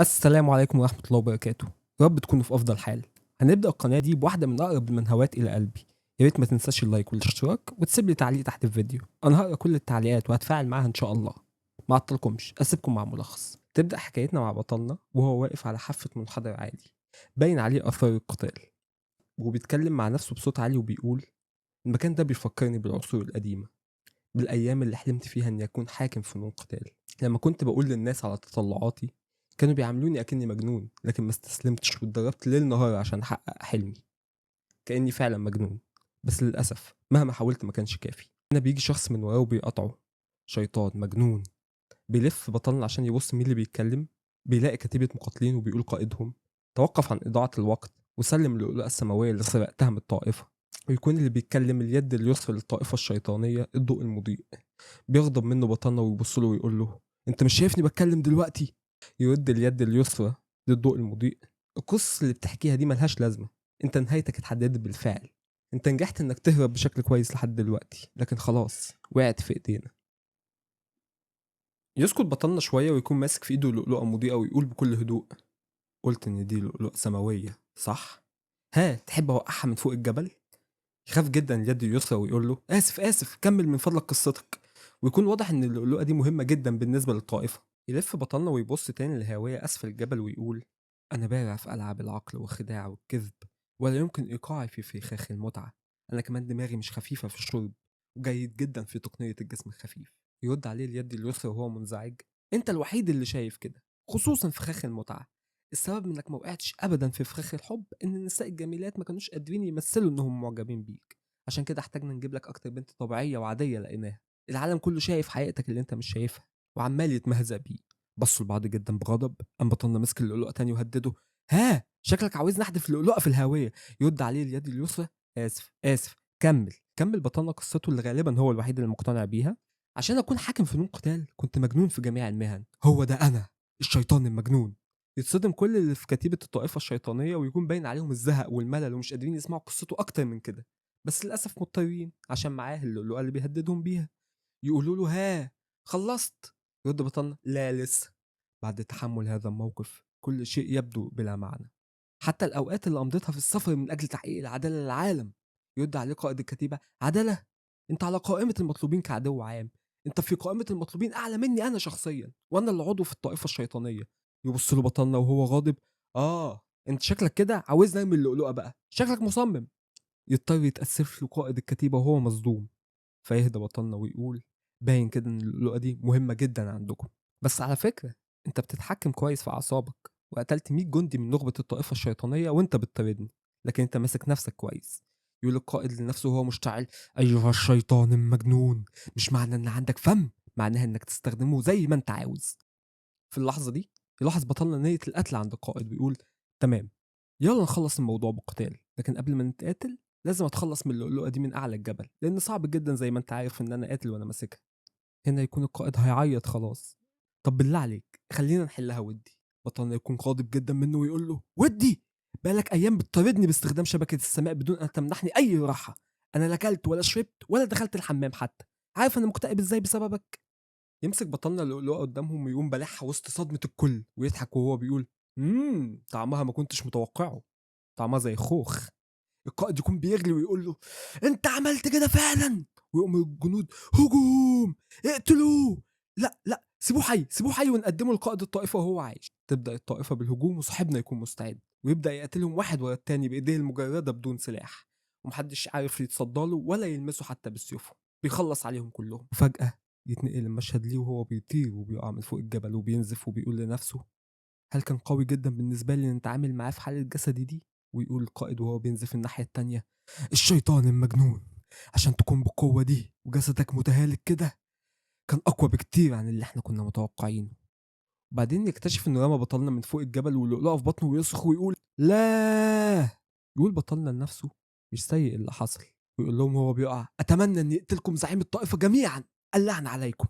السلام عليكم ورحمة الله وبركاته. يا رب تكونوا في أفضل حال. هنبدأ القناة دي بواحدة من أقرب المنهوات إلى قلبي. يا ريت ما تنساش اللايك والاشتراك وتسيب لي تعليق تحت الفيديو. أنا هقرا كل التعليقات وهتفاعل معاها إن شاء الله. ما عطلكمش، أسيبكم مع ملخص. تبدأ حكايتنا مع بطلنا وهو واقف على حافة منحدر عالي، باين عليه آثار القتال، وبيتكلم مع نفسه بصوت عالي وبيقول: المكان ده بيفكرني بالعصور القديمة، بالأيام اللي حلمت فيها إني أكون حاكم فنون قتال. لما كنت بقول للناس على تطلعاتي كانوا بيعاملوني أكني مجنون، لكن ما استسلمتش واتدربت ليل نهار عشان أحقق حلمي. كأني فعلا مجنون، بس للأسف مهما حاولت ما كانش كافي. هنا بيجي شخص من وراه وبيقطعه، شيطان مجنون. بيلف بطلنا عشان يبص مين اللي بيتكلم، بيلاقي كتيبة مقاتلين وبيقول قائدهم: توقف عن إضاعة الوقت وسلم اللؤلؤة السماوية اللي سرقتها من الطائفة. ويكون اللي بيتكلم اليد اليسرى للطائفة الشيطانية، الضوء المضيء. بيغضب منه بطلنا ويبص له ويقول له: انت مش شايفني بتكلم دلوقتي؟ يرد اليد اليسرى للضوء المضيء: القصص اللي بتحكيها دي ملهاش لازمة، انت نهايتك اتحددت بالفعل. انت نجحت انك تهرب بشكل كويس لحد دلوقتي، لكن خلاص وقعت في ايدينا. يسكت بطلنا شوية ويكون ماسك في ايده لؤلؤة مضيئة ويقول بكل هدوء: قلت ان دي لؤلؤة سماوية صح؟ ها تحب اوقعها من فوق الجبل؟ يخاف جدا اليد اليسرى ويقول له: اسف كمل من فضلك قصتك. ويكون واضح ان اللؤلؤه دي مهمه جدا بالنسبه للطائفه. يلف بطلنا ويبص تاني للهاويه اسفل الجبل ويقول: انا بارع في العاب العقل والخداع والكذب، ولا يمكن ايقاعي في فخاخ المتعه. انا كمان دماغي مش خفيفه في الشرب، وجيد جدا في تقنيه الجسم الخفيف. يرد عليه اليد اليسرى وهو منزعج: انت الوحيد اللي شايف كده، خصوصا فخاخ المتعه. السبب انك ما وقعتش ابدا في فخاخ الحب ان النساء الجميلات ما كانوش قادرين يمثلوا انهم معجبين بيك. عشان كده احتاجنا نجيب لك اكتر بنت طبيعيه وعاديه لقيناها. العالم كله شايف حقيقتك اللي انت مش شايفها، وعمال يتمهزأ بيه. بصوا لبعض جدا بغضب، قام بطلنا مسك اللؤلؤه تاني وهدده: ها شكلك عاوزني احدف اللؤلؤه في الهاويه؟ يرد عليه اليد اليسرى: اسف كمل بطلنا قصته اللي غالبا هو الوحيد اللي مقتنع بيها. عشان اكون حاكم فنون قتال كنت مجنون في جميع المهن، هو ده انا، الشيطان المجنون. يتصدم كل اللي في كتيبة الطائفة الشيطانية ويكون باين عليهم الزهق والملل ومش قادرين يسمعوا قصته أكتر من كده. بس للأسف مضطرين عشان معاه اللؤلؤة اللي بيهددهم بيها. يقولوا له: ها خلصت؟ يرد بطلنا: لا لسه. بعد تحمل هذا الموقف كل شيء يبدو بلا معنى، حتى الأوقات اللي أمضيتها في السفر من أجل تحقيق العدالة للعالم. يرد عليه قائد الكتيبة: عدالة؟ أنت على قائمة المطلوبين كعدو عام. أنت في قائمة المطلوبين أعلى مني أنا شخصيا، وأنا اللي عضو في الطائفة الشيطانية. يبص له بطلنا وهو غاضب: أنت شكلك كده عاوزني أرمي اللؤلؤة بقى، شكلك مصمم. يضطر يتأسف له قائد الكتيبة وهو مصدوم. فيهدى بطلنا ويقول: باين كده ان اللؤلؤه دي مهمه جدا عندكم، بس على فكره انت بتتحكم كويس في اعصابك، وقتلت 100 جندي من نخبه الطائفه الشيطانيه وانت بتطاردني، لكن انت ماسك نفسك كويس. يقول القائد لنفسه وهو مشتعل: ايها الشيطان المجنون، مش معنى ان عندك فم معناها انك تستخدمه زي ما انت عاوز. في اللحظه دي يلاحظ بطلنا نيه القتل عند القائد ويقول: تمام، يلا نخلص الموضوع بالقتال، لكن قبل ما نتقاتل لازم اتخلص من اللؤلؤه دي من اعلى الجبل، لان صعب جدا زي ما انت عارف ان انا قاتل وانا ماسكها. هنا يكون القائد هيعيط خلاص: طب بالله عليك خلينا نحلها ودي. بطلنا يكون غاضب جدا منه ويقول له: ودي؟ بقالك ايام بتطاردني باستخدام شبكه السماء بدون ان تمنحني اي راحه. انا لا اكلت ولا شربت ولا دخلت الحمام حتى. عارف انا مكتئب ازاي بسببك؟ يمسك بطلنا اللؤلؤه قدامهم ويقوم بلعها وسط صدمه الكل ويضحك وهو بيقول: طعمها ما كنتش متوقعه، طعمها زي خوخ. القائد يكون بيغلي ويقول له: انت عملت كده فعلا؟ ويقوم الجنود: هجوم، اقتلوه. لا سيبوه حي ونقدمه لقائد الطائفه وهو عايش. تبدا الطائفه بالهجوم وصاحبنا يكون مستعد، ويبدا يقتلهم واحد ورا التاني بايديه المجرده بدون سلاح، ومحدش عارف يتصدى له ولا يلمسه حتى بالسيوف. بيخلص عليهم كلهم، وفجاه يتنقل المشهد ليه وهو بيطير وبيقع من فوق الجبل وبينزف وبيقول لنفسه: هل كان قوي جدا بالنسبة لي إن أتعامل معاه في حالة جسدي دي؟ ويقول القائد وهو بينزف الناحية التانية: الشيطان المجنون، عشان تكون بالقوة دي وجسدك متهالك كده كان أقوى بكتير عن اللي احنا كنا متوقعينه. وبعدين يكتشف إنه رمى بطلنا من فوق الجبل ولؤلؤه في بطنه ويصرخ ويقول: لا. يقول بطلنا لنفسه: مش سيء اللي حصل. ويقول لهم وهو بيقع: أتمنى إني أقتلكم زعيم الطائفة جميعا، اللعنة عليكم.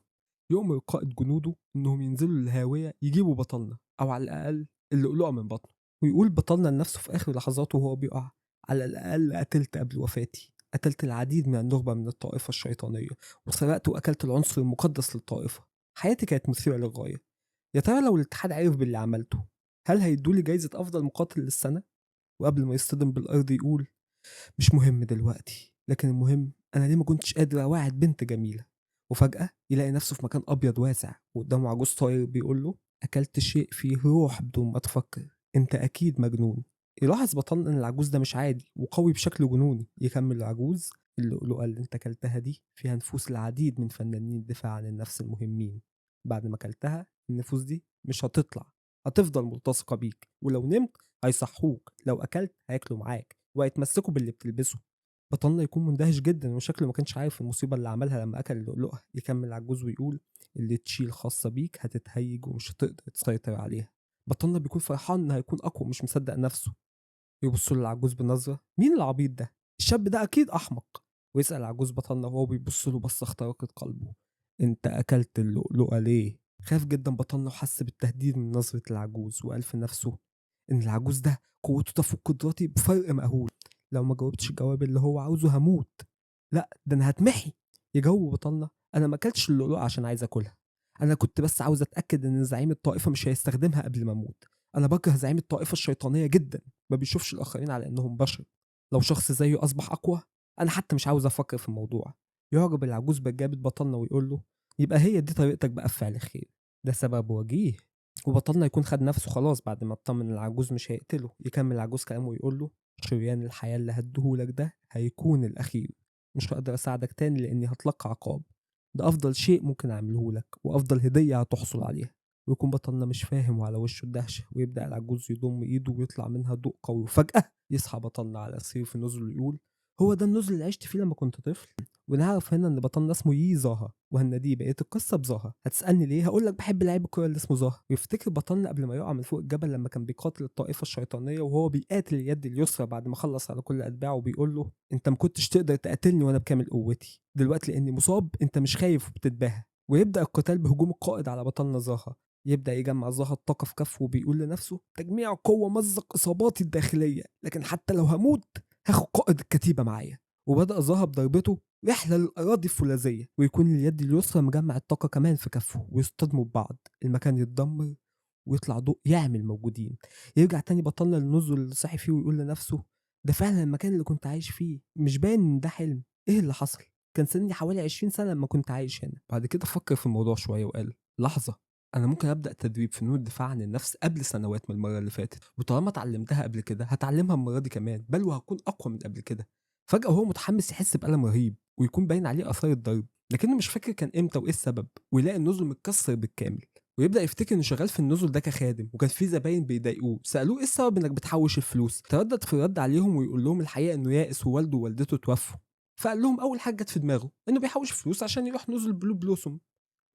يؤمر قائد جنوده انهم ينزلوا للهاويه يجيبوا بطلنا، او على الاقل اللؤلؤه من بطنه. ويقول بطلنا لنفسه في اخر لحظاته وهو بيقع: على الاقل قتلت قبل وفاتي، قتلت العديد من النخبه من الطائفه الشيطانيه، وسرقت واكلت العنصر المقدس للطائفه. حياتي كانت مثيره للغايه. يا ترى لو الاتحاد عرف باللي عملته هل هيدولي جايزة أفضل مقاتل للسنة؟ وقبل ما يصطدم بالأرض يقول مش مهم دلوقتي، لكن المهم أنا ليه ما كنتش قادر أواعد بنت جميلة. وفجأة يلاقي نفسه في مكان أبيض واسع وقدامه عجوز طاير بيقول له أكلت شيء فيه روح بدون ما تفكر، أنت أكيد مجنون. يلاحظ بطلنا إن العجوز ده مش عادي وقوي بشكل جنوني. يكمل العجوز اللؤلؤة اللي أنت أكلتها دي فيها نفوس العديد من فنانين الدفاع عن النفس المهمين. بعد ما أكلتها النفوس دي مش هتطلع، هتفضل ملتصقة بيك، ولو نمت هيصحوك، لو أكلت هياكلوا معاك وهيتمسكوا باللي بتلبسه. بطلنا يكون مندهش جدا وشكله ما كانش عارف المصيبة اللي عملها لما أكل اللؤلؤة. يكمل العجوز ويقول اللي تشيل خاصة بيك هتتهيج ومش هتقدر تسيطر عليها. بطلنا بيكون فرحان إنه هيكون أقوى ومش مصدق نفسه. يبص له العجوز بنظرة مين العبيط ده؟ الشاب ده أكيد أحمق. ويسأل العجوز بطلنا وهو بيبص له بصة اخترقت قلبه أنت أكلت اللؤلؤة ليه؟ خاف جدا بطلنا وحس بالتهديد من نظرة العجوز وقال في نفسه إن العجوز ده قوته تفوق قدراتي بفرق مأهول. لو ما جاوبتش الجواب اللي هو عاوزه هموت. لا ده أنا هتمحي. يجاوب بطلنا أنا ما أكلتش اللؤلؤة عشان عايز أكلها، أنا كنت بس عاوز أتأكد إن زعيم الطائفة مش هيستخدمها قبل ما أموت. أنا بكره زعيم الطائفة الشيطانية جدا، ما بيشوفش الآخرين على إنهم بشر. لو شخص زيه أصبح أقوى أنا حتى مش عاوز أفكر في الموضوع. يعجب العجوز بإجابة بطلنا ويقول له يبقى هي دي طريقتك بقى في فعل الخير، ده سبب وجيه. وبطلنا يكون خد نفسه خلاص بعد ما اطمن العجوز مش هيقتله. يكمل العجوز كلامه ويقول له شريان الحياة اللي هديهولك ده هيكون الأخير، مش هقدر أساعدك تاني لأني هتلقى عقاب. ده أفضل شيء ممكن أعمله لك وأفضل هدية هتحصل عليها. ويكون بطلنا مش فاهم وعلى وشه الدهشة ويبدأ العجوز يضم إيده ويطلع منها ضوء قوي. وفجأة يصحى بطلنا على سرير في نزل ويقول هو ده النزل اللي عشت فيه لما كنت طفل. ونعرف هنا ان بطلنا اسمه يي زاها وهنديه بقيه القصه بزاها. هتسالني ليه؟ هقول لك بحب لعيب الكوره اللي اسمه زاها. ويفتكر بطلنا قبل ما يقع من فوق الجبل لما كان بيقاتل الطائفه الشيطانيه وهو بيقاتل اليد اليسرى بعد ما خلص على كل اتباعه وبيقول له انت ما كنتش تقدر تقاتلني وانا بكامل قوتي، دلوقتي لاني مصاب انت مش خايف وبتتباهى. ويبدا القتال بهجوم القائد على بطلنا زاها. يبدا يجمع زاها الطاقه في كفه وبيقول لنفسه تجميع قوه مزق اصاباتي الداخليه، لكن حتى لو هموت هاخد قائد الكتيبه معايا. وبدأ زها بضربته رحلة للأراضي الفولاذية ويكون اليد اليسرى مجمع الطاقة كمان في كفه ويصطدموا ببعض، المكان يتدمر ويطلع ضوء يعمل الموجودين. يرجع تاني بطلنا للنزل اللي صحي فيه ويقول لنفسه ده فعلا المكان اللي كنت عايش فيه، مش باين ان ده حلم. ايه اللي حصل؟ كان سني حوالي 20 سنة لما كنت عايش هنا. بعد كده فكر في الموضوع شوية وقال لحظة، انا ممكن ابدا تدريب فنون الدفاع عن النفس قبل سنوات من المره اللي فاتت، وطالما اتعلمتها قبل كده هتعلمها المره دي كمان، بل وهكون اقوى من قبل كده. فجاه وهو متحمس يحس بالم رهيب ويكون باين عليه اثار الضرب، لكنه مش فاكر كان امتى وايه السبب. ويلاقي النزل متكسر بالكامل. ويبدا يفتكر انه شغال في النزل ده كخادم وكان في زباين بيضايقوه سالوه ايه السبب انك بتحوش الفلوس. تردد في الرد عليهم ويقول لهم الحقيقه انه يائس ووالده ووالدته توفوا. فقال لهم اول حاجه جت في دماغه انه بيحوش فلوس عشان يروح نزل بلو بلوسوم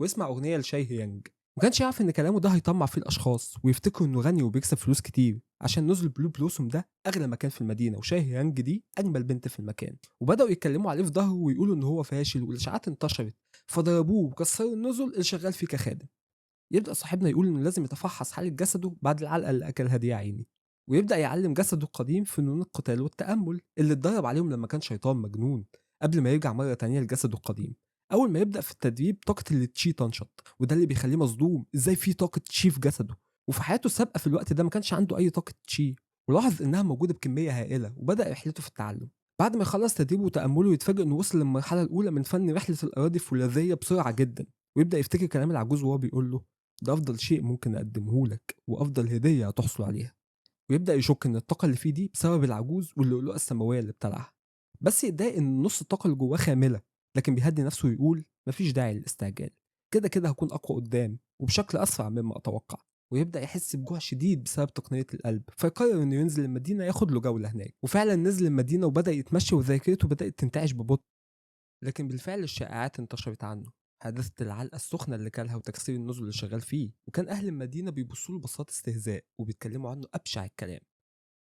ويسمع اغنيه لشاي هيانج. ما كانش يعرف ان كلامه ده هيطمع فيه الاشخاص ويفتكروا انه غني وبيكسب فلوس كتير عشان نزل بلو بلوسوم ده اغلى مكان في المدينه وشاي هيانج دي اجمل بنت في المكان. وبداوا يتكلموا عليه في ظهره ويقولوا ان هو فاشل والاشاعات انتشرت، فضربوه وكسروا النزل اللي شغال فيه كخادم. يبدا صاحبنا يقول انه لازم يتفحص حاله جسده بعد العلقه اللي اكلها دي يا عيني. ويبدا يعلم جسده القديم فنون القتال والتامل اللي اتدرب عليهم لما كان شيطان مجنون قبل ما يرجع مره تانية لجسده القديم. اول ما يبدا في التدريب طاقه التشي تنشط وده اللي بيخليه مصدوم ازاي في طاقه تشي في جسده. وفي حياته السابقه في الوقت ده ما كانش عنده اي طاقه تشي، ولاحظ انها موجوده بكميه هائله وبدا رحلته في التعلم. بعد ما يخلص تدريبه وتامله يتفاجئ انه وصل للمرحله الاولى من فن رحله الاراضي الفولاذيه بسرعه جدا. ويبدا يفتكر كلام العجوز وهو بيقول له ده افضل شيء ممكن اقدمه لك وافضل هديه هتحصل عليها. ويبدا يشك ان الطاقه اللي فيه دي بسبب العجوز واللؤلؤه السماويه اللي ابتلعها. بس يتضايق ان نص الطاقه اللي جواه خامله، لكن بيهدي نفسه ويقول مفيش داعي للاستعجال، كده كده هكون اقوى قدام وبشكل اسرع مما اتوقع. ويبدا يحس بجوع شديد بسبب تقنيه القلب فيقرر انه ينزل المدينه ياخد له جوله هناك. وفعلا نزل المدينه وبدا يتمشى وذاكرته بدات تنتعش ببطء. لكن بالفعل الشائعات انتشرت عنه، حادثة العلقة السخنة اللي كلها وتكسير النزل اللي شغال فيه، وكان أهل المدينة بيبصوا له بصات استهزاء وبيتكلموا عنه أبشع الكلام.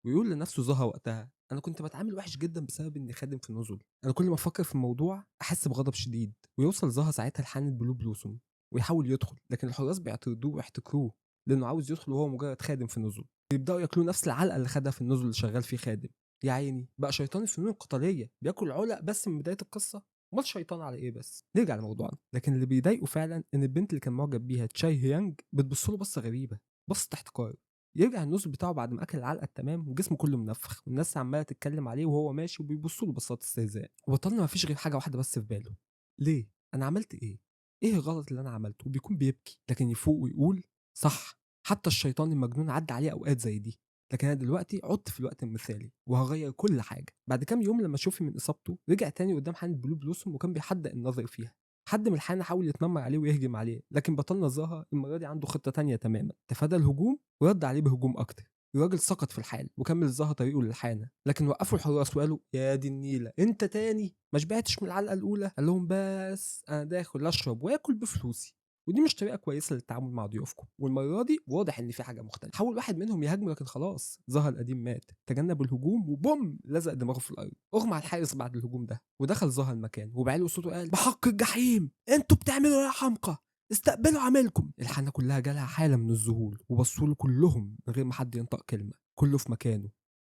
ويقول لنفسه زها وقتها أنا كنت بتعامل وحش جدا بسبب إني خادم في النزل، أنا كل ما أفكر في الموضوع أحس بغضب شديد. ويوصل زها ساعتها لحانة بلو بلوسوم ويحاول يدخل، لكن الحراس بيعترضوه ويحتكروه لأنه عاوز يدخل وهو مجرد خادم في النزل. بيبدأوا ياكلوه نفس العلقة اللي خدها في النزل اللي شغال فيه خادم. يا عيني بقى شيطان الفنون القتالية بياكل علق بس من بداية القصة. امال شيطان على ايه بس؟ نرجع لموضوعنا. لكن اللي بيضايقه فعلا ان البنت اللي كان معجب بيها تشاي هيانج بتبص له بصه غريبه، بصه احتقار. يرجع النُص بتاعه بعد ما أكل العلقة التمام وجسمه كله منفخ، والناس عمّالة تتكلم عليه وهو ماشي وبيبصوا له بصات استهزاء، وبطلنا ما فيش غير حاجة واحدة بس في باله، ليه؟ أنا عملت إيه؟ إيه الغلط اللي أنا عملته؟ وبيكون بيبكي، لكن يفوق ويقول صح، حتى الشيطان المجنون عدّى عليه أوقات زي دي، لكن أنا دلوقتي عُدت في الوقت المثالي وهاغيّر كل حاجة. بعد كام يوم لمّا شُفي من إصابته رجع تاني قدّام حانة بلو بلوسوم وكان بيحدّق الناظر فيها. حد من الحانة حاول يتنمر عليه ويهجم عليه، لكن بطلنا ظهر المرة دي عنده خطة تانية تمامًا، تفادى الهجوم ورد عليه بهجوم أكتر. الراجل سقط في الحال وكمل الظهر طريقه للحانة، لكن وقفوا الحراس وقالوا يا دي النيلة انت تاني ما شبعتش من العلقة الأولى؟ قال لهم بس أنا داخل أشرب وآكل بفلوسي، ودي مش طريقة كويسة للتعامل مع ضيوفكم. والمرة دي واضح إن في حاجة مختلفة. حاول واحد منهم يهاجمه لكن خلاص ظهر القديم مات، تجنب الهجوم وبوم لزق دماغه في الأرض. أغمى على الحارس بعد الهجوم ده ودخل ظهر المكان وبعلو صوته قال بحق الجحيم انتوا بتعملوا ايه يا حمقى؟ استقبلوا عملكم. الحانة كلها جالها حالة من الذهول وبصوا له كلهم من غير ما حد ينطق كلمة، كله في مكانه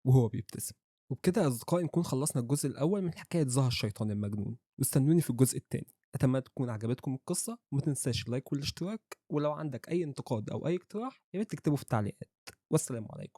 وهو بيبتسم. وبكده يا أصدقائي نكون خلصنا الجزء الأول من حكاية ظهر الشيطان المجنون، واستنوني في الجزء التاني. أتمنى تكون عجبتكم القصة وما تنساش اللايك والاشتراك، ولو عندك أي انتقاد أو أي اقتراح يا ريت تكتبه في التعليقات. والسلام عليكم.